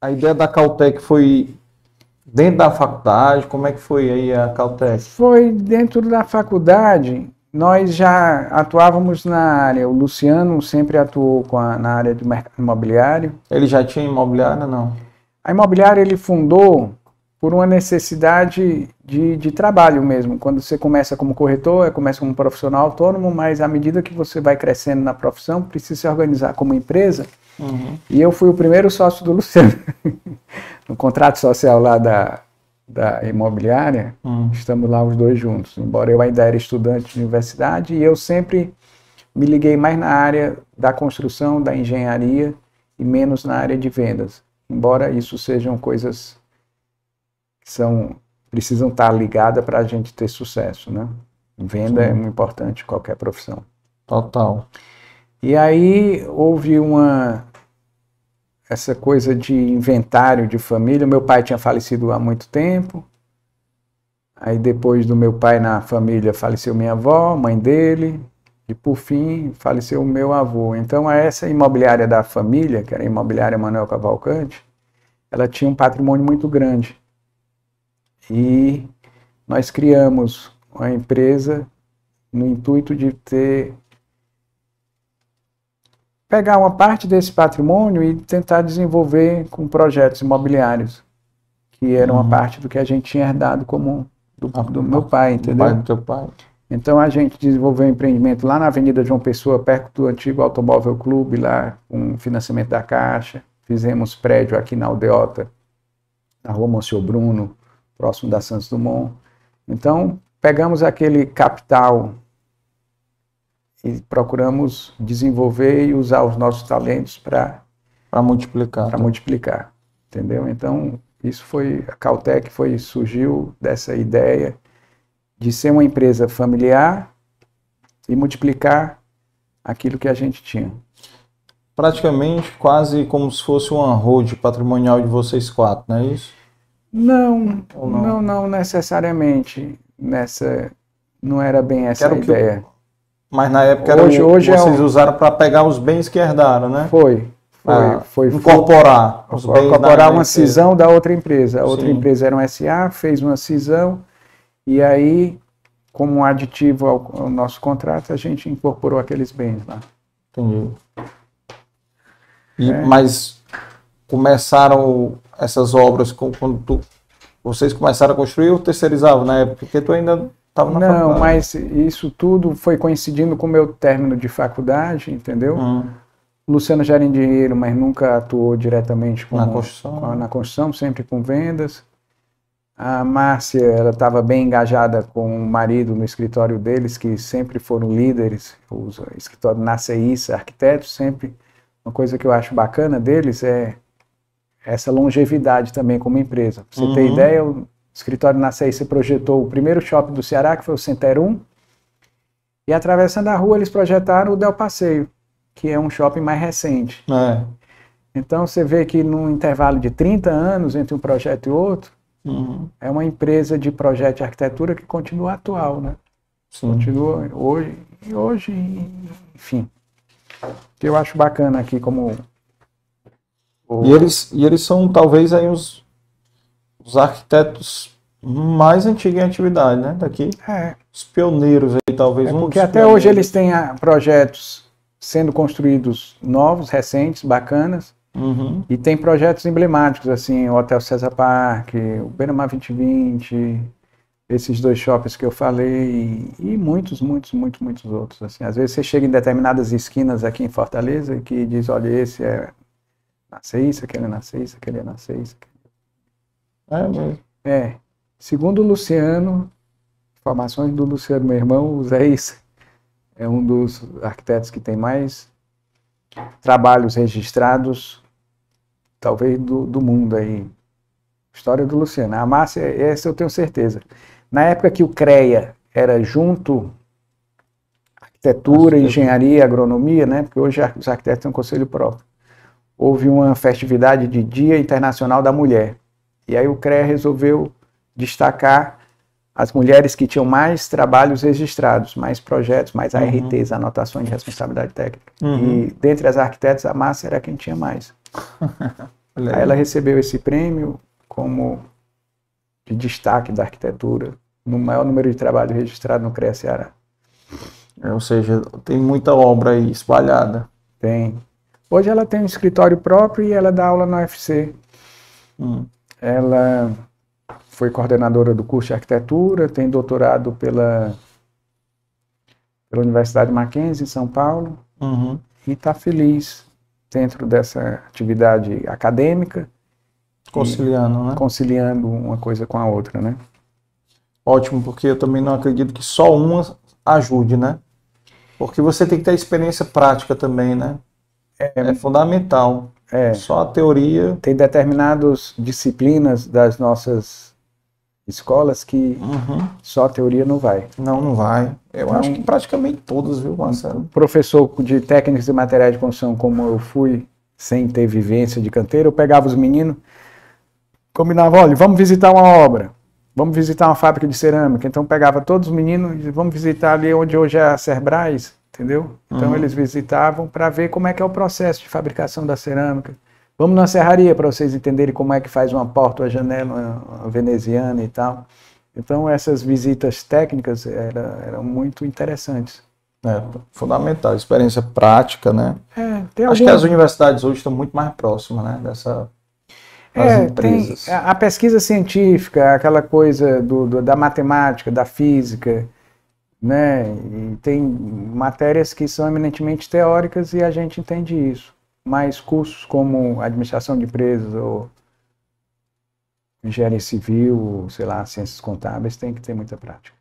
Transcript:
A ideia da Cautec foi dentro da faculdade? Como é que foi aí a Cautec? Foi dentro da faculdade. Nós já atuávamos na área. O Luciano sempre atuou na área do mercado imobiliário. Ele já tinha imobiliária, não? A imobiliária ele fundou por uma necessidade de trabalho mesmo. Quando você começa como corretor, começa como profissional autônomo, mas à medida que você vai crescendo na profissão, precisa se organizar como empresa. Uhum. E eu fui o primeiro sócio do Luciano. No contrato social lá da imobiliária, estamos lá os dois juntos. Embora eu ainda era estudante de universidade, e eu sempre me liguei mais na área da construção, da engenharia, e menos na área de vendas. Embora isso sejam coisas que precisam estar ligadas para a gente ter sucesso, né? Venda é muito importante em qualquer profissão. Total. E aí houve essa coisa de inventário de família. Meu pai tinha falecido há muito tempo. Aí depois do meu pai na família faleceu minha avó, mãe dele. E por fim faleceu o meu avô. Então essa imobiliária da família, que era a imobiliária Manuel Cavalcante, ela tinha um patrimônio muito grande. E nós criamos uma empresa no intuito de pegar uma parte desse patrimônio e tentar desenvolver com projetos imobiliários, que era uma parte do que a gente tinha herdado como do meu pai, entendeu? Do pai do teu pai. Então a gente desenvolveu um empreendimento lá na Avenida João Pessoa, perto do antigo Automóvel Clube, lá com financiamento da Caixa. Fizemos prédio aqui na Aldeota, na Rua Monsenhor Bruno, próximo da Santos Dumont. Então pegamos aquele capital e procuramos desenvolver e usar os nossos talentos para multiplicar. Para multiplicar, entendeu? Então, a Cautec surgiu dessa ideia de ser uma empresa familiar e multiplicar aquilo que a gente tinha. Praticamente quase como se fosse uma road patrimonial de vocês quatro, não é isso? Não necessariamente. Não era bem essa a ideia. Mas na época vocês usaram para pegar os bens que herdaram, né? Foi incorporar os bens incorporar uma cisão da outra empresa. A outra empresa era um SA, fez uma cisão, e aí, como um aditivo ao nosso contrato, a gente incorporou aqueles bens lá. Entendi. Mas começaram essas obras quando vocês começaram a construir ou terceirizavam na época? Porque tu ainda estava na faculdade. Não, mas isso tudo foi coincidindo com o meu término de faculdade, entendeu? O Luciano já era engenheiro, mas nunca atuou diretamente na construção, sempre com vendas. A Márcia, ela estava bem engajada com o marido no escritório deles, que sempre foram líderes, o escritório Nasceissa Arquitetos, sempre. Uma coisa que eu acho bacana deles é essa longevidade também como empresa. Pra você ter ideia, o escritório Nasceissa projetou o primeiro shopping do Ceará, que foi o Center 1, e atravessando a rua eles projetaram o Del Passeio, que é um shopping mais recente. Então você vê que num intervalo de 30 anos entre um projeto e outro, é uma empresa de projeto de arquitetura que continua atual, né? Sim. Continua hoje, enfim. Que eu acho bacana aqui como... E eles são talvez aí os arquitetos mais antigos em atividade, né? Daqui. Os pioneiros aí, talvez. Porque até hoje eles têm projetos sendo construídos novos, recentes, bacanas. E tem projetos emblemáticos, assim, o Hotel César Parque, o Beira-Mar 2020, esses dois shoppings que eu falei, e muitos outros. Assim. Às vezes você chega em determinadas esquinas aqui em Fortaleza que diz, olha, esse é Nasceissa, aquele é Nasceissa, aquele é Nasceissa. É mesmo? Segundo o Luciano, informações do Luciano, meu irmão, o Zé Issa, é um dos arquitetos que tem mais trabalhos registrados, talvez do mundo aí. História do Luciano. A Márcia, essa eu tenho certeza. Na época que o CREA era junto arquitetura, engenharia, agronomia, né? Porque hoje os arquitetos têm um conselho próprio. Houve uma festividade de Dia Internacional da Mulher. E aí o CREA resolveu destacar as mulheres que tinham mais trabalhos registrados, mais projetos, mais ARTs, anotações de responsabilidade técnica. E dentre as arquitetas, a Márcia era quem tinha mais. Aí ela recebeu esse prêmio como de destaque da arquitetura, no maior número de trabalho registrado no CREA Ceará. Ou seja, tem muita obra aí espalhada. Tem. Hoje ela tem um escritório próprio e ela dá aula na UFC. Ela foi coordenadora do curso de arquitetura, tem doutorado pela Universidade Mackenzie, em São Paulo, e está feliz dentro dessa atividade acadêmica. Conciliando, né? Conciliando uma coisa com a outra, né? Ótimo, porque eu também não acredito que só uma ajude, né? Porque você tem que ter experiência prática também, né? É fundamental. Só a teoria... Tem determinadas disciplinas das nossas escolas que só a teoria não vai. Não vai. Eu acho que praticamente todas, viu, Marcelo? Professor de técnicas e materiais de construção, como eu fui, sem ter vivência de canteiro, eu pegava os meninos, combinava, olha, vamos visitar uma obra, vamos visitar uma fábrica de cerâmica. Então pegava todos os meninos e vamos visitar ali onde hoje é a Cerbrais, entendeu? Então eles visitavam para ver como é que é o processo de fabricação da cerâmica. Vamos na serraria para vocês entenderem como é que faz uma porta, uma janela, uma veneziana e tal. Então essas visitas técnicas eram muito interessantes. Fundamental, experiência prática, né? Acho que as universidades hoje estão muito mais próximas, né, dessa... as empresas. A pesquisa científica, aquela coisa da matemática, da física, né? E tem matérias que são eminentemente teóricas e a gente entende isso. Mas cursos como administração de empresas ou engenharia civil, sei lá, ciências contábeis, tem que ter muita prática.